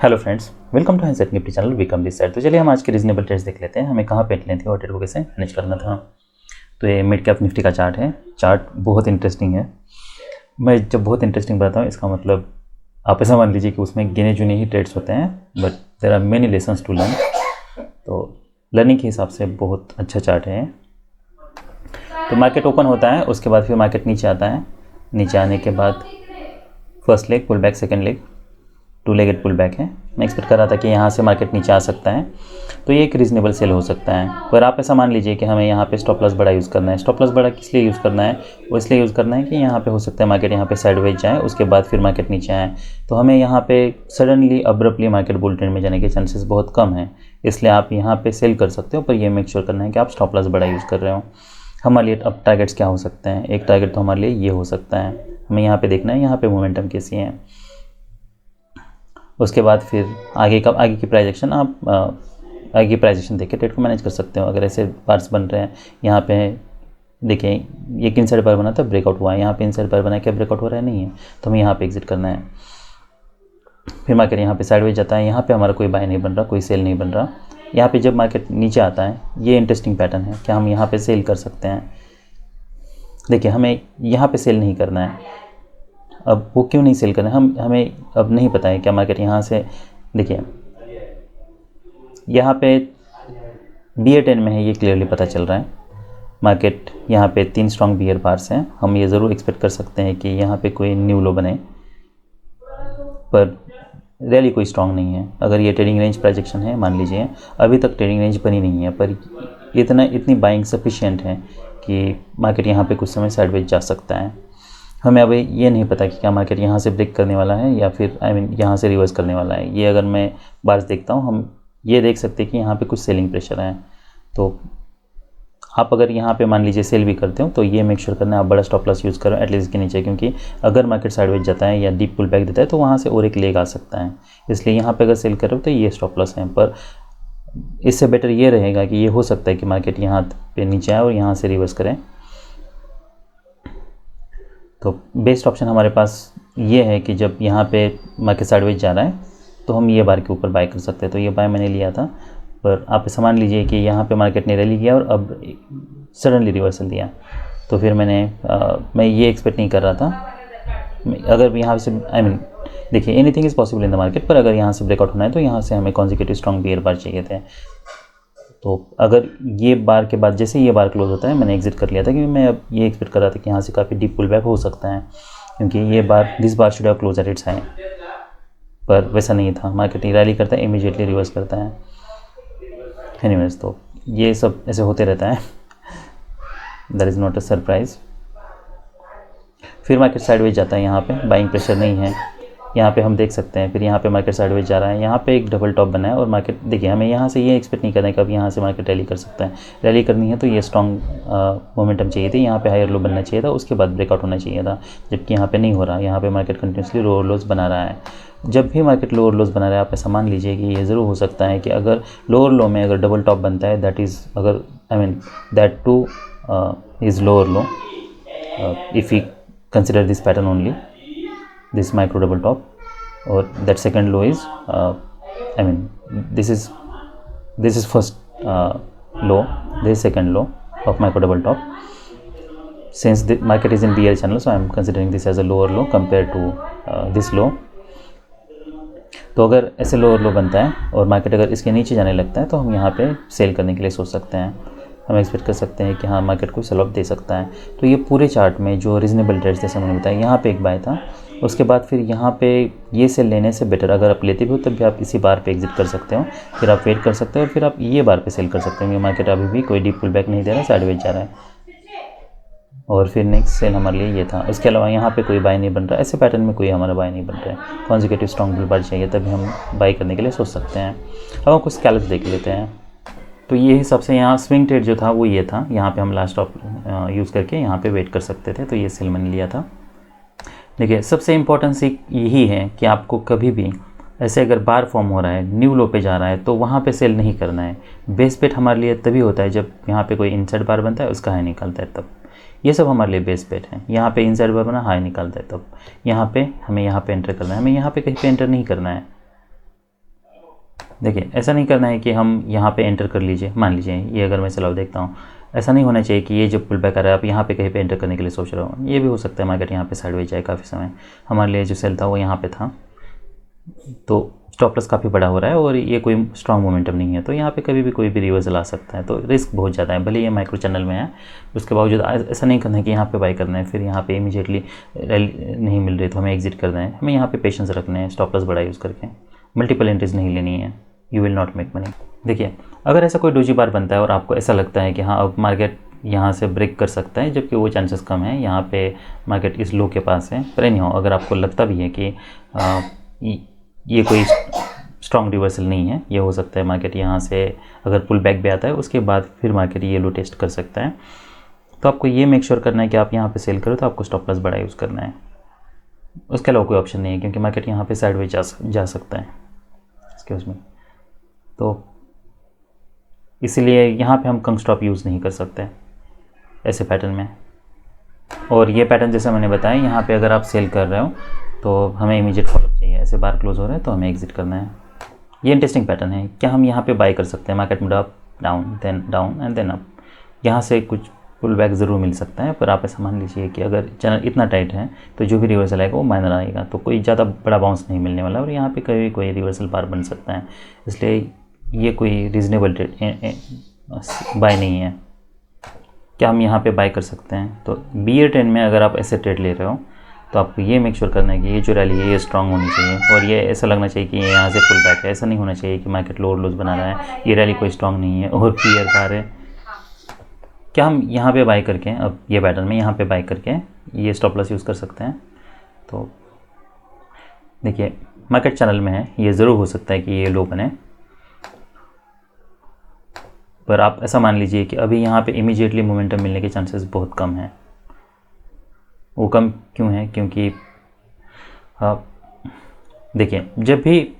Hello friends, welcome to handset Nifty channel Vikram this side. तो चलिए हम आज के रीजनेबल ट्रेड्स देख लेते हैं, हमें कहाँ पे लेनी थी और ट्रेड को कैसे मैनेज करना था। तो ये मिड कैप निफ्टी का चार्ट है। चार्ट बहुत इंटरेस्टिंग है। मैं जब बहुत इंटरेस्टिंग बताता हूँ इसका मतलब आप ऐसा मान लीजिए कि उसमें गिने चुने ही ट्रेड्स होते हैं, but there are many lessons to learn. तो लर्निंग के हिसाब से बहुत अच्छा चार्ट है। तो मार्केट ओपन होता है, उसके बाद फिर मार्केट नीचे आता है। नीचे आने के बाद first leg pull back, second leg to legged pull back है। मैं एक्सपेक्ट कर रहा था कि यहाँ से मार्केट नीचे आ सकता है, तो ये एक रीजनेबल सेल हो सकता है। पर आप ऐसा मान लीजिए कि हमें यहाँ पे स्टॉप लॉस बड़ा यूज़ करना है। स्टॉप लॉस बड़ा किस लिए यूज़ करना है? वो इसलिए यूज़ करना है कि यहाँ पे हो सकता है मार्केट यहाँ पे साइडवेज जाए, उसके बाद फिर मार्केट नीचे आए, तो हमें यहाँ पे suddenly abruptly market bull trend में जाने के चांसेस बहुत कम हैं। इसलिए आप यहाँ पे सेल कर सकते हो, पर ये मेक श्योर करना है कि आप स्टॉप लॉस बड़ा यूज़ कर रहे हो। हमारे लिए अब टारगेट्स क्या हो सकते हैं? एक टारगेट तो हमारे लिए ये हो सकता है, हमें यहाँ पे देखना है यहाँ पे मोमेंटम कैसी है। उसके बाद फिर आगे की प्राइस एक्शन, आप आगे की प्राइस एक्शन देख के ट्रेड को मैनेज कर सकते हो। अगर ऐसे बार्स बन रहे हैं यहाँ पे, देखिए ये इनसाइड बार बना था, ब्रेकआउट हुआ है, यहाँ पे इनसाइड बार बना, क्या ब्रेकआउट हो रहा है? नहीं है, तो हमें यहाँ पे एग्जिट करना है। फिर मार्केट यहाँ पे साइडवेज जाता है, यहाँ पे हमारा कोई बाय नहीं बन रहा, कोई सेल नहीं बन रहा। यहाँ पे जब मार्केट नीचे आता है, ये इंटरेस्टिंग पैटर्न है, क्या हम यहाँ पे सेल कर सकते हैं? देखिए हमें यहाँ पे सेल नहीं करना है। अब वो क्यों नहीं सेल कर रहे हैं? हमें अब नहीं पता है क्या मार्केट यहाँ से, देखिए यहाँ पे बियर 10 में है, ये क्लियरली पता चल रहा है। मार्केट यहाँ पे 3 स्ट्रॉन्ग बियर बार्स हैं, हम ये ज़रूर एक्सपेक्ट कर सकते हैं कि यहाँ पे कोई न्यू लो बने, पर रैली कोई स्ट्रॉन्ग नहीं है। अगर ये ट्रेडिंग रेंज प्रोजेक्शन है, मान लीजिए अभी तक ट्रेडिंग रेंज बनी नहीं है, पर इतनी बाइंग सफिशिएंट है कि मार्केट यहाँ पे कुछ समय साइडवेज जा सकता है। हमें अभी ये नहीं पता कि क्या मार्केट यहाँ से ब्रेक करने वाला है या फिर यहाँ से रिवर्स करने वाला है। ये अगर मैं बार्स देखता हूँ, हम ये देख सकते हैं कि यहाँ पे कुछ सेलिंग प्रेशर है। तो आप अगर यहाँ पे मान लीजिए सेल भी करते हो, तो ये मेक श्योर करना है आप बड़ा स्टॉप लॉस यूज़ करो एटलीस्ट के नीचे, क्योंकि अगर मार्केट साइडवेज जाता है या डीप पुल बैक देता है तो वहाँ से और एक लेग आ सकता है। इसलिए यहाँ पे अगर सेल करो तो ये स्टॉप लॉस है, पर इससे बेटर ये रहेगा कि ये हो सकता है कि मार्केट यहाँ पे नीचे आए और यहाँ से रिवर्स करें। तो बेस्ट ऑप्शन हमारे पास ये है कि जब यहाँ पे मार्केट साइडवेज जा रहा है तो हम ये बार के ऊपर बाय कर सकते हैं। तो ये बाय मैंने लिया था, पर आप मान लीजिए कि यहाँ पे मार्केट ने रैली किया और अब सडनली रिवर्सल दिया, तो फिर मैं ये एक्सपेक्ट नहीं कर रहा था। अगर यहाँ से देखिए anything is possible in the market, पर अगर यहाँ से ब्रेकआउट होना है तो यहाँ से हमें कॉन्जिक्यूटिव स्ट्रॉन्ग बियर बार चाहिए थे। तो अगर ये बार के बाद जैसे ये बार क्लोज होता है, मैंने एग्जिट कर लिया था, क्योंकि मैं अब ये एक्सपेक्ट कर रहा था कि यहाँ से काफ़ी डीप पुल बैक हो सकता है, क्योंकि ये bar this bar should have close at its high, पर वैसा नहीं था। मार्केट रैली करता है, इमीडिएटली रिवर्स करता है। एनीवेज, तो ये सब ऐसे होते रहता है, that is not a surprise. फिर मार्केट साइडवेज जाता है, यहाँ पे बाइंग प्रेशर नहीं है, यहाँ पे हम देख सकते हैं। फिर यहाँ पे मार्केट साइडवेज जा रहा है, यहाँ पे एक डबल टॉप बना है और मार्केट, देखिए हमें यहाँ से ये एक्सपेक्ट नहीं करना है कि अब यहाँ से मार्केट रैली कर सकता है। रैली करनी है तो ये स्ट्रॉन्ग मोमेंटम चाहिए थी, यहाँ पे हायर लो बनना चाहिए था, उसके बाद ब्रेकआउट होना चाहिए था, जबकि यहाँ पे नहीं हो रहा। यहाँ पे मार्केट कंटिन्यूसली लोअर लोज बना रहा है। जब भी मार्केट लोअर लोज बना रहा है, आप ऐसा मान लीजिए कि ये ज़रूर हो सकता है कि अगर लोअर लो में अगर डबल टॉप बनता है, दैट इज़ अगर that two is lower low, if you consider this pattern only, this micro double top, or that second low is this is first low, this is second low of micro double top. Since the market is in BL channel, so I am considering this as a lower low compared to this low. तो अगर ऐसे lower लो बनता है और market अगर इसके नीचे जाने लगता है, तो हम यहाँ पे सेल करने के लिए सोच सकते हैं। हम एक्सपेक्ट कर सकते हैं कि हाँ मार्केट को सेल ऑफ दे सकता है। तो ये पूरे चार्ट में जो रीजनेबल ट्रेड्स जैसे मैंने बताया, यहाँ पे एक बाय था, उसके बाद फिर यहाँ पे ये सेल लेने से बेटर अगर आप लेते भी हो तब भी आप इसी बार पे एग्जिट कर सकते हो, फिर आप वेट कर सकते हो और फिर आप ये बार पे सेल कर सकते हो। मार्केट अभी भी कोई डीप पुल बैक नहीं दे रहा है, साइडवेज जा रहा है, और फिर नेक्स्ट सेल हमारे लिए ये था। उसके अलावा यहाँ पे कोई बाय नहीं बन रहा, ऐसे पैटर्न में कोई हमारा बाय नहीं बन रहा है। कॉन्जिक्यूटिव स्ट्रॉन्ग बुल बार चाहिए, तभी हम बाय करने के लिए सोच सकते हैं। अब हम कुछ स्कैल्प्स देख लेते हैं। तो ये हिसाब से यहाँ स्विंग ट्रेड जो था वो ये था, यहाँ पे हम लास्ट ऑफ यूज़ करके यहाँ पे वेट कर सकते थे, तो ये सेल मैंने लिया था। देखिए सबसे इम्पोर्टेंट सीख यही है कि आपको कभी भी ऐसे अगर बार फॉर्म हो रहा है, न्यू लो पे जा रहा है, तो वहाँ पे सेल नहीं करना है। बेस बेट हमारे लिए तभी होता है जब यहाँ पे कोई इनसाइड बार बनता है, उसका हाई निकलता है, तब ये सब हमारे लिए बेस बेट है। यहाँ पे इनसाइड बार बना, हाई निकलता है, तब यहाँ पे हमें यहाँ पे एंटर करना है। हमें यहाँ पे कहीं पे एंटर नहीं करना है, देखिए ऐसा नहीं करना है कि हम यहाँ पे एंटर कर लीजिए, मान लीजिए ये अगर मैं चलाओ देखता हूँ, ऐसा नहीं होना चाहिए कि ये जब पुल बैक आ रहा है आप यहाँ पे कहीं पे एंटर करने के लिए सोच रहे हो। ये भी हो सकता है मार्केट यहाँ पे साइडवेज जाए काफ़ी समय। हमारे लिए जो सेल था वो यहाँ पे था, तो स्टॉप लॉस काफ़ी बड़ा हो रहा है और ये कोई स्ट्रॉन्ग मोमेंटम नहीं है, तो यहाँ पे कभी भी कोई भी रिवर्सल आ सकता है, तो रिस्क बहुत ज़्यादा है। भले ये माइक्रो चैनल में है, उसके बावजूद ऐसा नहीं करना है कि यहाँ पे बाई करना है फिर यहाँ पे इमीडिएटली नहीं मिल रही तो हमें एग्जिट करना है। हमें यहाँ पे पेशेंस रखना है, स्टॉप लॉस बड़ा यूज़ करके मल्टीपल एंट्रीज नहीं लेनी है, you will not make money. देखिए अगर ऐसा कोई डोजी बार बनता है और आपको ऐसा लगता है कि हाँ अब मार्केट यहाँ से ब्रेक कर सकता है, जबकि वो चांसेस कम है, यहाँ पे मार्केट इस लो के पास है, पर नहीं हो अगर आपको लगता भी है कि ये कोई स्ट्रॉन्ग रिवर्सल नहीं है, ये हो सकता है मार्केट यहाँ से अगर पुल बैक भी आता है उसके बाद फिर मार्केट ये लो टेस्ट कर सकता है, तो आपको ये मेक श्योर करना है कि आप यहाँ पे सेल करो तो आपको स्टॉप लॉस बड़ा यूज़ करना है। उसके अलावा कोई ऑप्शन नहीं है, क्योंकि मार्केट यहाँ पे साइडवेज जा सकता है एक्सक्यूज मी, तो इसीलिए यहाँ पे हम कम स्टॉप यूज़ नहीं कर सकते ऐसे पैटर्न में। और ये पैटर्न जैसे मैंने बताया, यहाँ पे अगर आप सेल कर रहे हो तो हमें इमीडिएट फॉलोअप चाहिए, ऐसे बार क्लोज हो रहा है तो हमें एग्जिट करना है। ये इंटरेस्टिंग पैटर्न है। क्या हम यहाँ पे बाय कर सकते हैं? मार्केट में up down and then up, यहाँ से कुछ पुल बैक ज़रूर मिल सकता है, पर आप ऐसा मान लीजिए कि अगर चैनल इतना टाइट है तो जो भी रिवर्सल आएगा वो माइनर आएगा, तो कोई ज़्यादा बड़ा बाउंस नहीं मिलने वाला और यहाँ पे कभी कोई रिवर्सल बार बन सकता है, इसलिए ये कोई रीज़नेबल बाय नहीं है। क्या हम यहाँ पे बाय कर सकते हैं? तो बियर ट्रेंड में अगर आप ऐसे ट्रेड ले रहे हो तो आपको ये मेक श्योर करना है कि ये जो रैली है ये स्ट्रांग होनी चाहिए और ये ऐसा लगना चाहिए कि ये यहाँ से पुल बैक है। ऐसा नहीं होना चाहिए कि मार्केट लोअर लोज बना रहा है, ये रैली कोई स्ट्रांग नहीं है और क्लियर बार है। क्या हम यहाँ पे बाय करके, अब ये पैटर्न में यहाँ पे बाय करके ये स्टॉप लॉस यूज़ कर सकते हैं? तो देखिए मार्केट चैनल में है, ये ज़रूर हो सकता है कि ये लो बने, पर आप ऐसा मान लीजिए कि अभी यहाँ पे इमीडिएटली मोमेंटम मिलने के चांसेस बहुत कम हैं। वो कम क्यों है? क्योंकि देखिए जब भी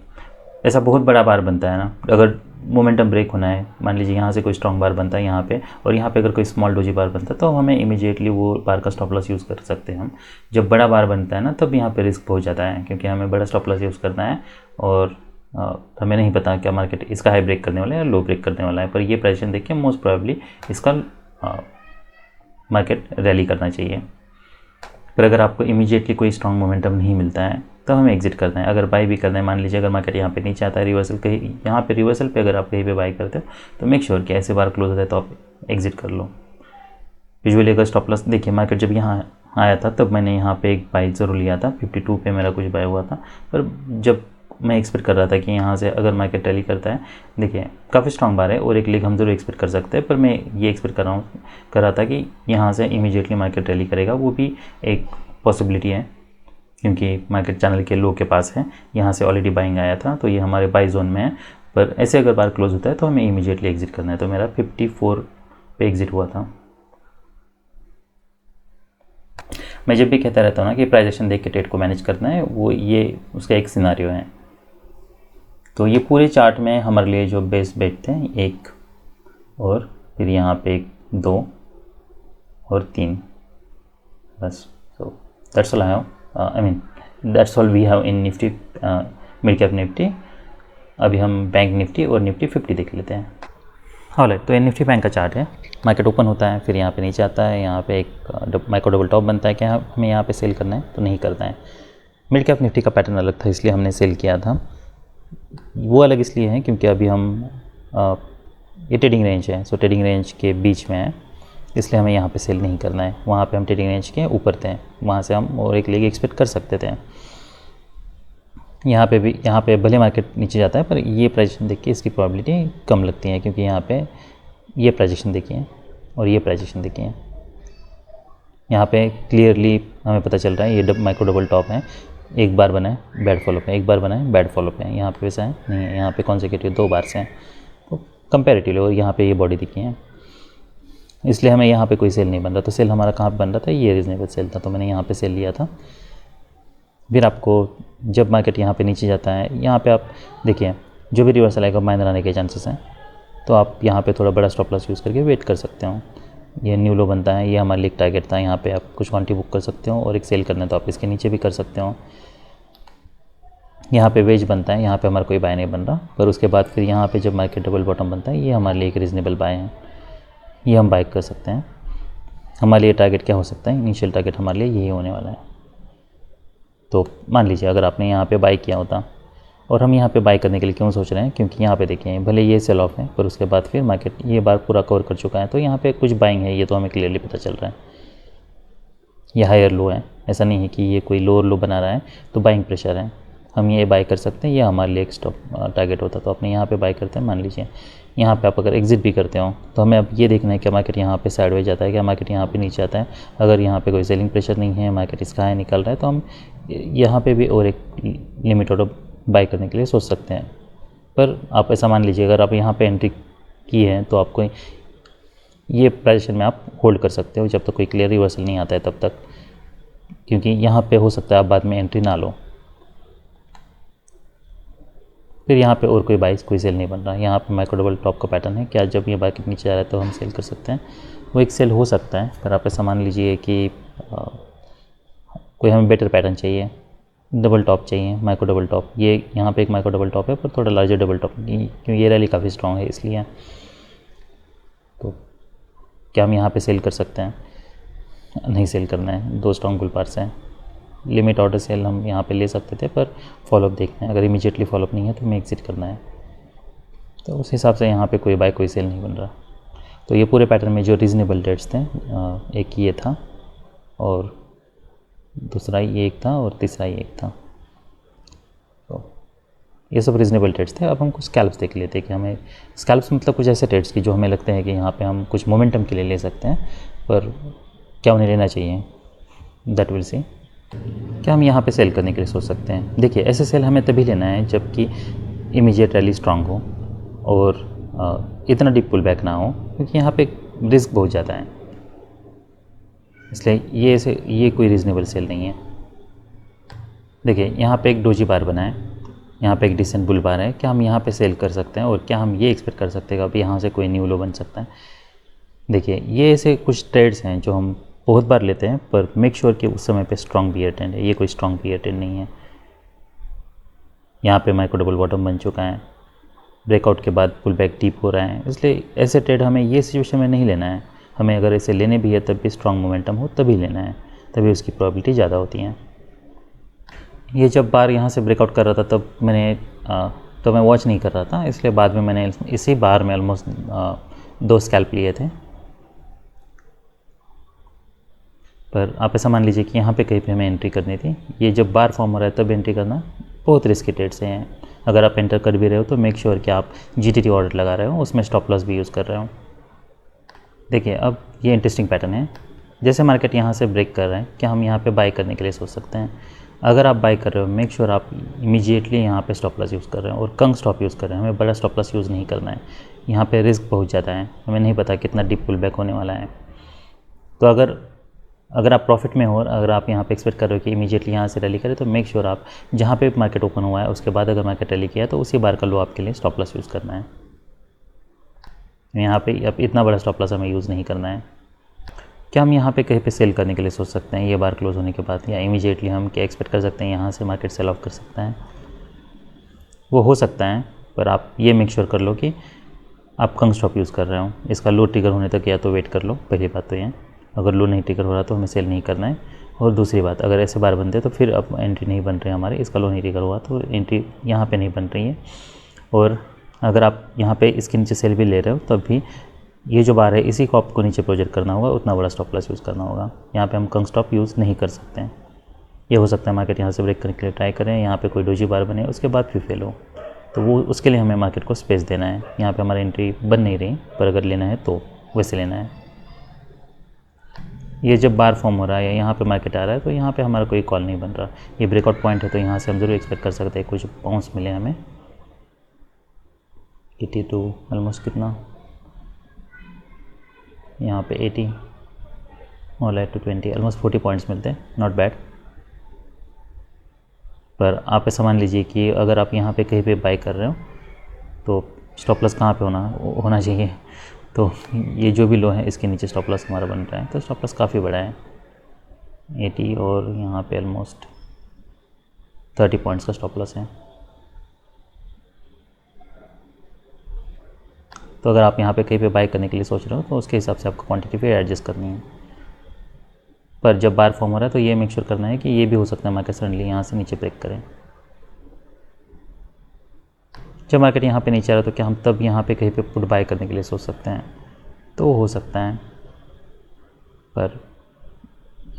ऐसा बहुत बड़ा बार बनता है ना, अगर मोमेंटम ब्रेक होना है, मान लीजिए यहाँ से कोई स्ट्रॉन्ग बार बनता है यहाँ पे और यहाँ पे अगर कोई स्मॉल डोजी बार बनता है तो हमें इमीडिएटली वो बार का स्टॉप लॉस यूज़ कर सकते हैं हम। जब बड़ा बार बनता है ना तब यहाँ पे रिस्क बहुत ज़्यादा है, क्योंकि हमें बड़ा स्टॉप लॉस यूज़ करना है और हमें नहीं पता क्या मार्केट इसका हाई ब्रेक करने वाला है या लो ब्रेक करने वाला है, पर ये प्रेजेंट देखिए मोस्ट प्रोबेबली इसका मार्केट रैली करना चाहिए। पर अगर आपको इमीडिएटली कोई स्ट्रॉन्ग मोमेंटम नहीं मिलता है तो हमें एग्जिट करना है। अगर बाई भी करना है, मान लीजिए अगर मार्केट यहाँ पे नीचे आता है रिवर्सल, कहीं यहाँ पे रिवर्सल पे अगर आप कहीं पे बाई करते हो तो मेक श्योर कि ऐसे बार क्लोज होता है तो आप एग्जिट कर लो। यूजुअली अगर स्टॉप लॉस देखिए, मार्केट जब यहाँ आया था तब मैंने यहाँ पे एक बाई ज़रूर लिया था, 52 पे मेरा कुछ बाई हुआ था, पर जब मैं एक्सपेक्ट कर रहा था कि यहाँ से अगर मार्केट रैली करता है, देखिए काफ़ी स्ट्रॉन्ग बार है और एक लेग हम जरूर एक्सपेक्ट कर सकते हैं, पर मैं ये एक्सपेक्ट कर रहा था कि यहाँ से इमीडिएटली मार्केट रैली करेगा, वो भी एक पॉसिबिलिटी है क्योंकि मार्केट चैनल के लो के पास है, यहाँ से ऑलरेडी बाइंग आया था तो ये हमारे बाई जोन में है। पर ऐसे अगर बार क्लोज होता है तो हमें इमीडिएटली एग्जिट करना है, तो मेरा 54 पे एग्जिट हुआ था। मैं जब भी कहता रहता हूँ ना कि प्राइस एक्शन देख के ट्रेड को मैनेज करना है, वो ये उसका एक सिनारियो है। तो ये पूरे चार्ट में हमारे लिए जो बेस्ट बेट थे, 1 और फिर यहाँ पे 1, 2 और 3, बस। So that's all I mean that's all we have in Nifty, mid cap Nifty. अभी हम बैंक निफ्टी और निफ्टी 50 देख लेते हैं। ऑलराइट, तो ये निफ्टी बैंक का चार्ट है। मार्केट ओपन होता है, फिर यहाँ पे नीचे आता है, यहाँ पे एक माइक्रो डबल टॉप बनता है। क्या हमें यहाँ पे सेल करना है? तो नहीं करना है। मिड कैप निफ्टी का पैटर्न अलग था इसलिए हमने सेल किया था। वो अलग इसलिए है क्योंकि अभी हम ये ट्रेडिंग रेंज है, सो ट्रेडिंग रेंज के बीच में है, इसलिए हमें यहाँ पे सेल नहीं करना है। वहाँ पे हम ट्रेडिंग रेंज के ऊपर थे, वहाँ से हम और एक लेग एक्सपेक्ट कर सकते थे। यहाँ पे भले मार्केट नीचे जाता है, पर ये प्राइजेशन देखिए इसकी प्रोबेबिलिटी कम लगती है, क्योंकि यहाँ पे ये प्राइजेशन देखिए और ये प्राइजेशन देखिए, यहाँ पे क्लियरली हमें पता चल रहा है ये माइक्रो डबल टॉप है, एक बार बना है बैड फॉलोअप है, एक बार बना है बैड फॉलोअप है। यहाँ पे वैसा है नहीं है, यहाँ पे कॉन्सेक्यूटिव 2 बार से हैं तो कंपेरेटिवली, और यहाँ पे ये बॉडी दिखी है, इसलिए हमें यहाँ पे कोई सेल नहीं बन रहा। तो सेल हमारा कहाँ पे बन रहा था? ये रीजनेबल सेल था, तो मैंने यहाँ पे सेल लिया था। फिर आपको जब मार्केट यहाँ पे नीचे जाता है, यहाँ पे आप देखिए जो भी रिवर्सल आएगा माइनर आने के चांसेस हैं, तो आप यहाँ पे थोड़ा बड़ा स्टॉप लॉस यूज़ करके वेट कर सकते हो। ये न्यू लो बनता है, ये हमारे लिए टारगेट था, यहाँ पे आप कुछ क्वांटिटी बुक कर सकते हो और एक सेल करना है तो आप इसके नीचे भी कर सकते हो। यहाँ पे वेज बनता है, यहाँ पे हमारा कोई बाय नहीं बन रहा, पर उसके बाद फिर यहाँ पे जब मार्केट डबल बॉटम बनता है, ये हमारे लिए एक रीज़नेबल बाय है, ये हम बाय कर सकते हैं। हमारे लिए टारगेट क्या हो सकता है, इनिशियल टारगेट हमारे लिए यही होने वाला है। तो मान लीजिए अगर आपने यहाँ पे बाय किया होता, और हम यहाँ पे बाय करने के लिए क्यों सोच रहे हैं, क्योंकि यहाँ पे देखिए भले ये सेल ऑफ है, पर उसके बाद फिर मार्केट ये बार पूरा कवर कर चुका है, तो यहाँ पे कुछ बाइंग है, ये तो हमें क्लियरली पता चल रहा है। ये हायर लो है, ऐसा नहीं है कि ये कोई लोअर लो बना रहा है तो बाइंग प्रेशर है, हम ये बाय कर सकते हैं, ये हमारे लिए एक स्टॉप टारगेट होता। तो अपने यहाँ पे बाय करते हैं। मान लीजिए यहाँ पे आप अगर एग्जिट भी करते हो तो हमें अब ये देखना है कि मार्केट यहाँ पे साइडवेज जाता है, क्या मार्केट यहाँ पे नीचे आता है। अगर यहाँ पे कोई सेलिंग प्रेशर नहीं है, मार्केट इसका हाई निकल रहा है, तो हम यहाँ पे भी और एक लिमिट ऑर्डर बाय करने के लिए सोच सकते हैं। पर आप ऐसा मान लीजिए अगर आप यहाँ पे एंट्री की है तो आपको ये पोजीशन में आप होल्ड कर सकते हो जब तक कोई क्लियर रिवर्सल नहीं आता है तब तक, क्योंकि यहाँ पे हो सकता है आप बाद में एंट्री ना लो, फिर यहाँ पे और कोई बाइस कोई सेल नहीं बन रहा। यहाँ पे माइक्रो डबल टॉप का पैटर्न है, क्या जब ये मार्केट नीचे जा रहा है तो हम सेल कर सकते हैं, वो एक सेल हो सकता है। पर आप ऐसा मान लीजिए कि कोई हमें बेटर पैटर्न चाहिए, डबल टॉप चाहिए, माइक्रो डबल टॉप। ये यहाँ पे एक माइक्रो डबल टॉप है पर थोड़ा लार्जर डबल टॉप, क्योंकि ये रैली काफ़ी स्ट्रॉन्ग है इसलिए। तो क्या हम यहाँ पे सेल कर सकते हैं? नहीं सेल करना है, दो स्ट्रॉन्ग बुल पार्स हैं। लिमिट ऑर्डर सेल हम यहाँ पे ले सकते थे, पर फॉलोअप देखना है, अगर इमीडिएटली फॉलोअप नहीं है तो हमें एग्जिट करना है। तो उस हिसाब से यहाँ पे कोई बाय कोई सेल नहीं बन रहा। तो ये पूरे पैटर्न में जो रीज़नेबल डेट्स थे, एक ये था और दूसरा ये एक था और तीसरा ये एक था, तो ये सब रीज़नेबल ट्रेड्स थे। अब हम कुछ स्कैल्प्स देख लेते हैं कि हमें स्कैल्प्स मतलब कुछ ऐसे ट्रेड्स की जो हमें लगते हैं कि यहाँ पे हम कुछ मोमेंटम के लिए ले सकते हैं, पर क्या उन्हें लेना चाहिए, दैट विल सी। क्या हम यहाँ पे सेल करने के लिए सोच सकते हैं? देखिए ऐसे सेल हमें तभी लेना है जबकि इमीडिएट रैली स्ट्रांग हो और इतना डीप पुल बैक ना हो, क्योंकि यहाँ पे रिस्क बहुत ज़्यादा है, इसलिए ये कोई रीज़नेबल सेल नहीं है। देखिए यहाँ पे एक डोजी बार बना है, यहाँ पे एक डिसेंट बुल बार है, क्या हम यहाँ पे सेल कर सकते हैं और क्या हम ये एक्सपेक्ट कर सकते हैं कि अब यहाँ से कोई न्यू लो बन सकता है? देखिए ये ऐसे कुछ ट्रेड्स हैं जो हम बहुत बार लेते हैं, पर मेक श्योर कि उस समय पे स्ट्रॉन्ग बियर ट्रेंड है। ये कोई स्ट्रॉन्ग बियर ट्रेंड नहीं है। यहाँ पे माइक्रो डबल बॉटम बन चुका है, ब्रेकआउट के बाद पुल बैक डीप हो रहा है, इसलिए ऐसे ट्रेड हमें ये सिचुएशन में नहीं लेना है। हमें अगर ऐसे लेने भी है तब भी स्ट्रॉन्ग मोमेंटम हो तभी लेना है, तभी उसकी प्रोबेबिलिटी ज़्यादा होती है। ये जब बार यहाँ से ब्रेकआउट कर रहा था तब मैं वॉच नहीं कर रहा था, इसलिए बाद में मैंने इसी बार में ऑलमोस्ट 2 स्कैल्प लिए थे। पर आप ऐसा मान लीजिए कि यहाँ पे कहीं पे हमें एंट्री करनी थी, ये जब बार फॉर्म हो रहा है तब एंट्री करना बहुत रिस्की ट्रेड से हैं। अगर आप एंटर कर भी रहे हो तो मेक श्योर कि आप जीटीटी ऑर्डर लगा रहे हो, उसमें स्टॉप लॉस भी यूज़ कर रहे हो। देखिए अब ये इंटरेस्टिंग पैटर्न है, जैसे मार्केट यहाँ से ब्रेक कर रहा है, क्या हम यहाँ पे बाय करने के लिए सोच सकते हैं? अगर आप बाय कर रहे हो मेक श्योर आप इमीडिएटली यहाँ पे स्टॉप लॉस यूज़ कर रहे हो और कम स्टॉप यूज़ कर रहे हैं। हमें बड़ा स्टॉप लॉस यूज़ नहीं करना है, यहाँ पे रिस्क बहुत ज़्यादा है, हमें नहीं पता कितना डीप पुल बैक होने वाला है। तो अगर आप प्रॉफिट में हो और अगर आप यहाँ पे एक्सपेक्ट कर रहे हो कि इमीडिएटली यहाँ से रैली करे, तो मेक श्योर आप जहाँ पे मार्केट ओपन हुआ है उसके बाद अगर मार्केट रैली किया तो उसी बार का लो आपके लिए स्टॉप लॉस यूज़ करना है। यहाँ पे अब इतना बड़ा स्टॉप लॉस हमें यूज़ नहीं करना है। क्या हम यहाँ पे कहीं पे सेल करने के लिए सोच सकते हैं ये बार क्लोज होने के बाद, या इमीडिएटली हम क्या एक्सपेक्ट कर सकते हैं यहाँ से मार्केट सेल ऑफ कर सकता है? वो हो सकता है, पर आप ये मेक श्योर कर लो कि आप कम स्टॉप यूज़ कर रहे हो। इसका लो ट्रिगर होने तक या तो वेट कर लो, पहली बात तो ये। अगर लो नहीं ट्रिगर हो रहा तो हमें सेल नहीं करना है। और दूसरी बात, अगर ऐसे बार बनते तो फिर अब एंट्री नहीं बन रही हमारे, इसका लो नहीं ट्रिगर हुआ तो एंट्री यहाँ पे नहीं बन रही है। और अगर आप यहाँ पे इसके नीचे सेल भी ले रहे हो तब भी ये जो बार है इसी को आपको नीचे प्रोजेक्ट करना होगा, उतना बड़ा स्टॉप लॉस यूज़ करना होगा। यहाँ पे हम कम स्टॉप यूज़ नहीं कर सकते हैं। ये हो सकता है मार्केट यहाँ से ब्रेक करने के लिए ट्राई करें, यहाँ पे कोई डोजी बार बने उसके बाद फिर फेल हो, तो वो उसके लिए हमें मार्केट को स्पेस देना है। यहाँ पे हमारी एंट्री बन नहीं रही, पर अगर लेना है तो वैसे लेना है। ये जब बार फॉर्म हो रहा है या यहाँ पे मार्केट आ रहा है तो यहाँ पे हमारा कोई कॉल नहीं बन रहा। ये ब्रेकआउट पॉइंट है तो यहाँ से हम ज़रूर एक्सपेक्ट कर सकते हैं कुछ बाउंस मिले हमें। 82 ऑलमोस्ट कितना, यहाँ पे 80 और लाइट टू 20 ऑलमोस्ट 40 पॉइंट्स मिलते हैं, नॉट बैड। पर आप ऐसा मान लीजिए कि अगर आप यहाँ पे कहीं पे बाय कर रहे हो तो स्टॉप लॉस कहाँ पे होना चाहिए, तो ये जो भी लो है इसके नीचे स्टॉप लॉस हमारा बन रहा है, तो स्टॉप लॉस काफ़ी बड़ा है 80 और यहाँ पे ऑलमोस्ट 30 पॉइंट्स का स्टॉप लॉस है। तो अगर आप यहाँ पे कहीं पे बाय करने के लिए सोच रहे हो तो उसके हिसाब से आपको क्वांटिटी फिर एडजस्ट करनी है। पर जब बार फॉर्म हो रहा है तो ये मेक श्योर करना है कि ये भी हो सकता है मार्केट सडनली यहाँ से नीचे ब्रेक करें। जब मार्केट यहाँ पे नीचे आ रहा है तो क्या हम तब यहाँ पे कहीं पे पुट बाय करने के लिए सोच सकते हैं? तो हो सकता है, पर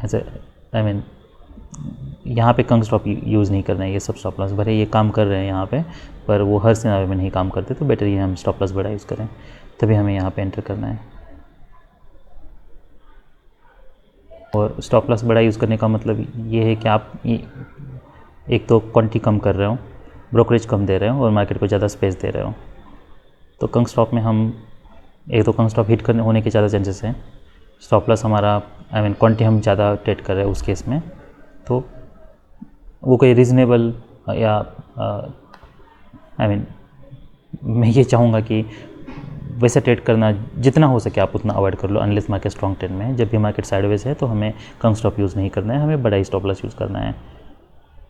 ऐसे आई मीन यहाँ पे कंग स्टॉप यूज़ नहीं करना है। ये सब स्टॉप लॉस भले ये काम कर रहे हैं यहाँ पे, पर वो हर सिनारियो में नहीं काम करते, तो बेटर ये हम स्टॉप लॉस बड़ा यूज़ करें, तभी हमें यहाँ पे एंटर करना है। और स्टॉप लॉस बड़ा यूज़ करने का मतलब ये है कि आप एक तो क्वांटिटी कम कर रहे हो, ब्रोकरेज कम दे रहे हो और मार्केट को ज़्यादा स्पेस दे रहे हो। तो कंग स्टॉप में हम एक तो कंग स्टॉप हिट करने होने के ज़्यादा चांसेस हैं। स्टॉप लॉस हमारा आई मीन क्वांटिटी हम ज़्यादा ट्रेड कर रहे हैं उस केस में, तो वो कोई रीज़नेबल या आई मीन मैं ये चाहूँगा कि वैसे ट्रेड करना जितना हो सके आप उतना अवॉइड कर लो, अनलेस मार्केट स्ट्रॉन्ग ट्रेंड में है। जब भी मार्केट साइडवेज है तो हमें कंग स्टॉप यूज़ नहीं करना है, हमें बड़ा ही स्टॉप लॉस यूज़ करना है।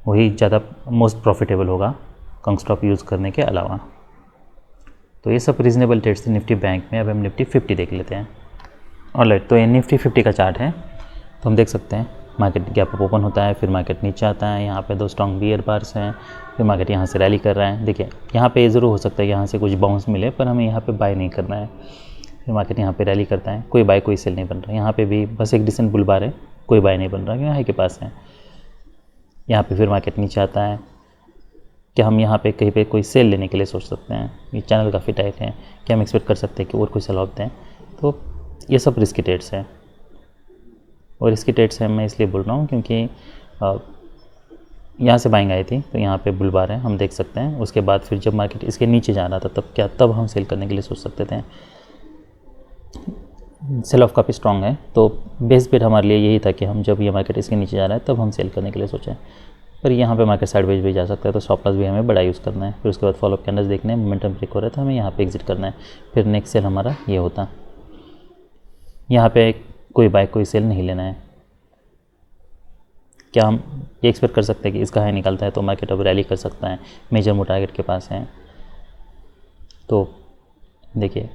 वही ज़्यादा मोस्ट प्रॉफिटेबल होगा कंग स्टॉप यूज़ करने के अलावा। तो ये सब रीजनेबल ट्रेड्स थे निफ्टी बैंक में। अब हम निफ्टी 50 देख लेते हैं। ऑलराइट, तो ये निफ्टी 50 का चार्ट है। तो हम देख सकते हैं मार्केट गैप अप ओपन होता है, फिर मार्केट नीचे आता है, यहाँ पे 2 स्ट्रॉन्ग बियर बार्स हैं, फिर मार्केट यहाँ से रैली कर रहा है। देखिए यहाँ पे ज़रूर हो सकता है यहाँ से कुछ बाउंस मिले, पर हमें यहाँ पे बाय नहीं करना है। फिर मार्केट यहाँ पे रैली करता है, कोई बाय कोई सेल नहीं बन रहा है। यहाँ पे भी बस एक डिसेंट बुल बार है, कोई बाय नहीं बन रहा क्योंकि हाई के पास है। यहाँ पे फिर मार्केट नीचे आता है, क्या हम यहाँ पे कहीं पे कोई सेल लेने के लिए सोच सकते हैं? ये चैनल काफ़ी टाइट है, क्या हम एक्सपेक्ट कर सकते हैं कि और कोई सेल ऑफ दें? तो ये सब रिस्की ट्रेड्स हैं। और रिस्की ट्रेड्स हैं मैं इसलिए बोल रहा हूँ क्योंकि यहाँ से बाइंग आई थी तो यहाँ पे बुल बार है, हम देख सकते हैं। उसके बाद फिर जब मार्केट इसके नीचे जा रहा था तब हम सेल करने के लिए सोच सकते थे। सेल ऑफ काफ़ी स्ट्रॉन्ग है, तो बेस बेट हमारे लिए यही था कि हम जब ये मार्केट इसके नीचे जा रहा है तब हम सेल करने के लिए सोचें। पर यहाँ पे मार्केट साइडवेज भी जा सकता है, तो स्टॉप लॉस भी हमें बड़ा यूज़ करना है। फिर उसके बाद फॉलोअप कैंडल्स देखने हैं, मोमेंटम ब्रेक हो रहा है तो हमें यहाँ पे एग्जिट करना है। फिर नेक्स्ट सेल हमारा ये होता, यहाँ पे कोई बाय कोई सेल नहीं लेना है। क्या हम ये एक्सपेक्ट कर सकते हैं कि इसका हाई निकलता है तो मार्केट अब रैली कर सकता है, मेजर मोड टारगेट के पास है? तो देखिए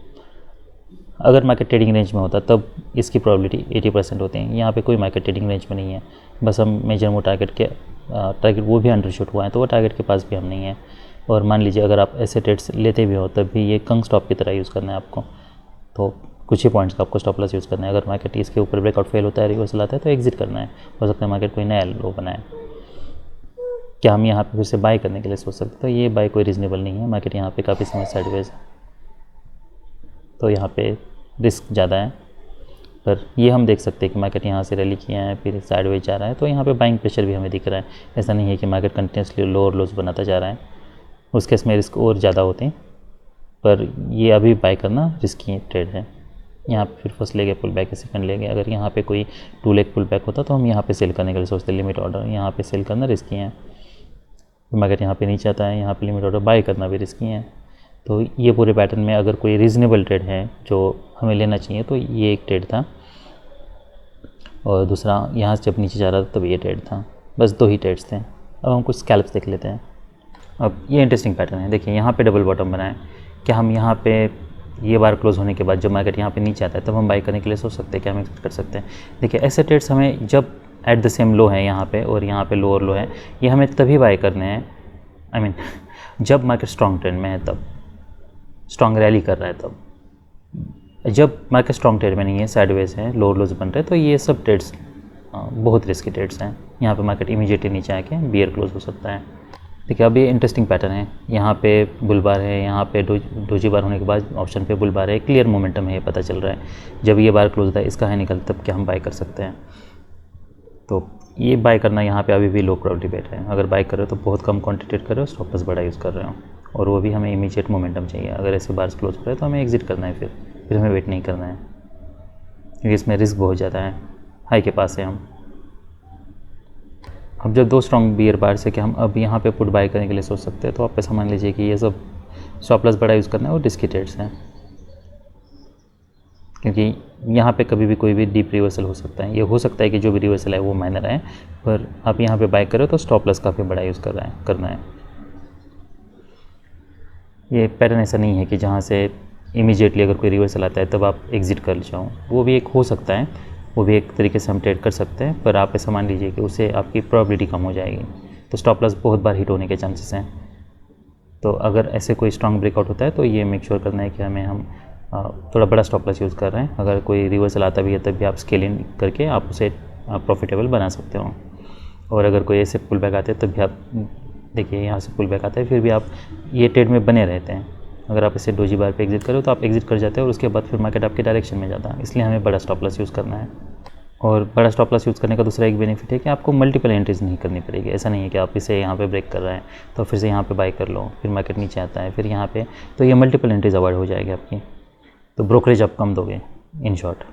अगर मार्केट ट्रेडिंग रेंज में होता तब इसकी प्रोबेबिलिटी 80% होती है। यहाँ पे कोई मार्केट ट्रेडिंग रेंज में नहीं है, बस हम मेजर मोड टारगेट वो भी अंडरशूट हुआ है, तो वो टारगेट के पास भी हम नहीं है। और मान लीजिए अगर आप ऐसे ट्रेड्स लेते भी हो तब भी ये कंग स्टॉप की तरह यूज़ करना है आपको, तो कुछ ही पॉइंट्स का आपको स्टॉप लॉस यूज़ करना है। अगर मार्केट इसके ऊपर ब्रेकआउट फेल होता है, रिवर्सल आता है तो एग्जिट करना है। हो सकता है मार्केट कोई नया लो बनाए। क्या हम यहाँ पे फिर से बाय करने के लिए सोच सकते हैं? तो ये बाय कोई रीजनेबल नहीं है। मार्केट यहाँ पे काफ़ी समय साइडवेज है, तो यहाँ पे रिस्क ज़्यादा है। पर ये हम देख सकते हैं कि मार्केट यहाँ से रैली किया है, फिर साइडवेज जा रहा है, तो यहाँ पे बाइंग प्रेशर भी हमें दिख रहा है। ऐसा नहीं है कि मार्केट कंटिन्यूसली लो और लोज बनाता जा रहा है, उस केस में रिस्क और ज़्यादा होते हैं। पर ये अभी बाय करना रिस्की ट्रेड है। यहाँ पे फिर फर्स्ट लेगे पुल बैक है, सेकंड लेगे। अगर यहाँ पे कोई 2 लेग पुल बैक होता तो हम यहाँ पे सेल करने के लिए सोचते, लिमिट ऑर्डर यहाँ पे सेल करना रिस्की है। मार्केट यहाँ पे नीचे आता है, यहाँ पे लिमिट ऑर्डर बाय करना भी रिस्की है। तो ये पूरे पैटर्न में अगर कोई रीज़नेबल ट्रेड है जो हमें लेना चाहिए तो ये एक ट्रेड था, और दूसरा यहाँ से जब नीचे जा रहा था तब ये ट्रेड था। बस 2 ही ट्रेड्स थे। अब हम कुछ स्कैल्प्स देख लेते हैं। अब ये इंटरेस्टिंग पैटर्न है, देखिए यहाँ पे डबल बॉटम बना है। क्या हम यहाँ पे ये बार क्लोज होने के बाद जब मार्केट यहाँ पे नीचे आता है तब हम बाय करने के लिए सोच सकते हैं? क्या हम एक्सपेक्ट कर सकते हैं? देखिए ऐसे ट्रेड्स हमें जब एट द सेम लो है यहाँ पे और यहाँ पे लोअर लो है, ये हमें तभी बाय करने हैं। आई मीन जब मार्केट स्ट्रॉन्ग ट्रेंड में है, तब स्ट्रॉन्ग रैली कर रहा है तब। जब मार्केट स्ट्रॉन्ग ट्रेड में नहीं है, साइडवेज है, लोअर लोज बन रहे हैं, तो ये सब ट्रेड्स बहुत रिस्की ट्रेड्स हैं। यहाँ पे मार्केट इमीडिएटली नीचे आके बियर क्लोज हो सकता है। देखिए अब ये इंटरेस्टिंग पैटर्न है, यहाँ पे बुल बार है, यहाँ पे डोजी बार होने के बाद ऑप्शन पे बुल बार है, क्लियर मोमेंटम है, ये पता चल रहा है। जब ये बार क्लोज होता है, इसका हाई निकलता तब क्या हम बाय कर सकते हैं? तो ये बाय करना यहाँ पे अभी भी लो प्रोबेबिलिटी बेट है। अगर बाय कर रहे हो तो बहुत कम क्वांटिटी कर रहे हो, स्टॉप लॉस बड़ा यूज़ कर रहे हो, और वो भी हमें इमीडिएट मोमेंटम चाहिए। अगर ऐसे बार्स क्लोज करें तो हमें एग्जिट करना है, फिर हमें वेट नहीं करना है, क्योंकि इसमें रिस्क बहुत ज़्यादा है, हाई के पास है हम। अब जब 2 स्ट्रॉन्ग बियर बार से कि हम अब यहाँ पे पुट बाय करने के लिए सोच सकते हैं, तो आप ऐसा मान लीजिए कि ये सब स्टॉप लॉस बड़ा यूज़ करना है और रिस्की ट्रेड्स हैं, क्योंकि यहाँ पे कभी भी कोई भी डीप रिवर्सल हो सकता है। ये हो सकता है कि जो भी रिवर्सल है वो माइनर है, पर आप यहाँ पे बाय करो तो स्टॉप लॉस काफ़ी बड़ा यूज़ करना है। ये पैटर्न ऐसा नहीं है कि जहाँ से इमीडिएटली अगर कोई रिवर्सल आता है तब आप एग्ज़िट कर जाओ, वो भी एक हो सकता है, वो भी एक तरीके से हम ट्रेड कर सकते हैं, पर आप ऐसा मान लीजिए कि उससे आपकी प्रोबेबिलिटी कम हो जाएगी, तो स्टॉप लॉस बहुत बार हिट होने के चांसेस हैं। तो अगर ऐसे कोई स्ट्रॉन्ग ब्रेकआउट होता है तो ये मेक श्योर करना है कि हम थोड़ा बड़ा स्टॉप लॉस यूज़ कर रहे हैं। अगर कोई रिवर्सल आता भी है तब भी आप स्केल इन करके आप उसे प्रॉफिटेबल बना सकते हो। और अगर कोई ऐसे पुल बैक आते हैं तब भी आप देखिए, यहाँ से पुल बैक आता है फिर भी आप ये ट्रेड में बने रहते हैं। अगर आप इसे डोजी बार पे एग्जिट करो तो आप एग्जिट कर जाते हैं और उसके बाद फिर मार्केट आपके डायरेक्शन में जाता है। इसलिए हमें बड़ा स्टॉप लॉस यूज़ करना है। और बड़ा स्टॉप लॉस यूज़ करने का दूसरा एक बेनिफिट है कि आपको मल्टीपल एंट्रीज नहीं करनी पड़ेगी। ऐसा नहीं है कि आप इसे यहाँ पे ब्रेक कर रहे हैं तो फिर से यहाँ पे बाय कर लो, फिर मार्केट नीचे आता है फिर यहाँ पे, तो ये मल्टीपल एंट्रीज अवॉइड हो जाएगी आपकी, तो ब्रोकरेज आप कम दोगे इन शॉर्ट।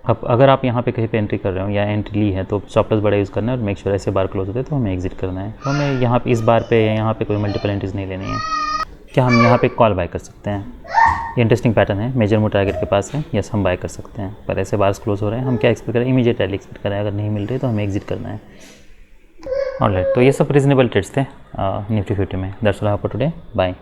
अब अगर आप यहाँ पे कहीं पे एंट्री कर रहे हो या एंट्री ली है तो स्टॉप लॉस बड़ा यूज़ करना है और मेक श्योर ऐसे बार क्लोज होते हैं तो हमें एग्जिट करना है। तो हमें यहाँ पे इस बार पे या यहाँ पे कोई मल्टीपल एंट्रीज नहीं लेनी है। क्या हम यहाँ पे कॉल बाय कर सकते हैं? ये इंटरेस्टिंग पैटर्न है, मेजर मूव टारगेट के पास है, यस हम बाय कर सकते हैं, पर ऐसे बार्स क्लोज हो रहे हैं, हम क्या एक्सपेक्ट करें? इमीडिएट रैली एक्सपेक्ट करें। अगर नहीं मिल रही तो हमें एग्जिट करना है। ऑलराइट, तो ये सब रीजनेबल ट्रेड्स थे निफ्टी 50 में। That's all for today, bye.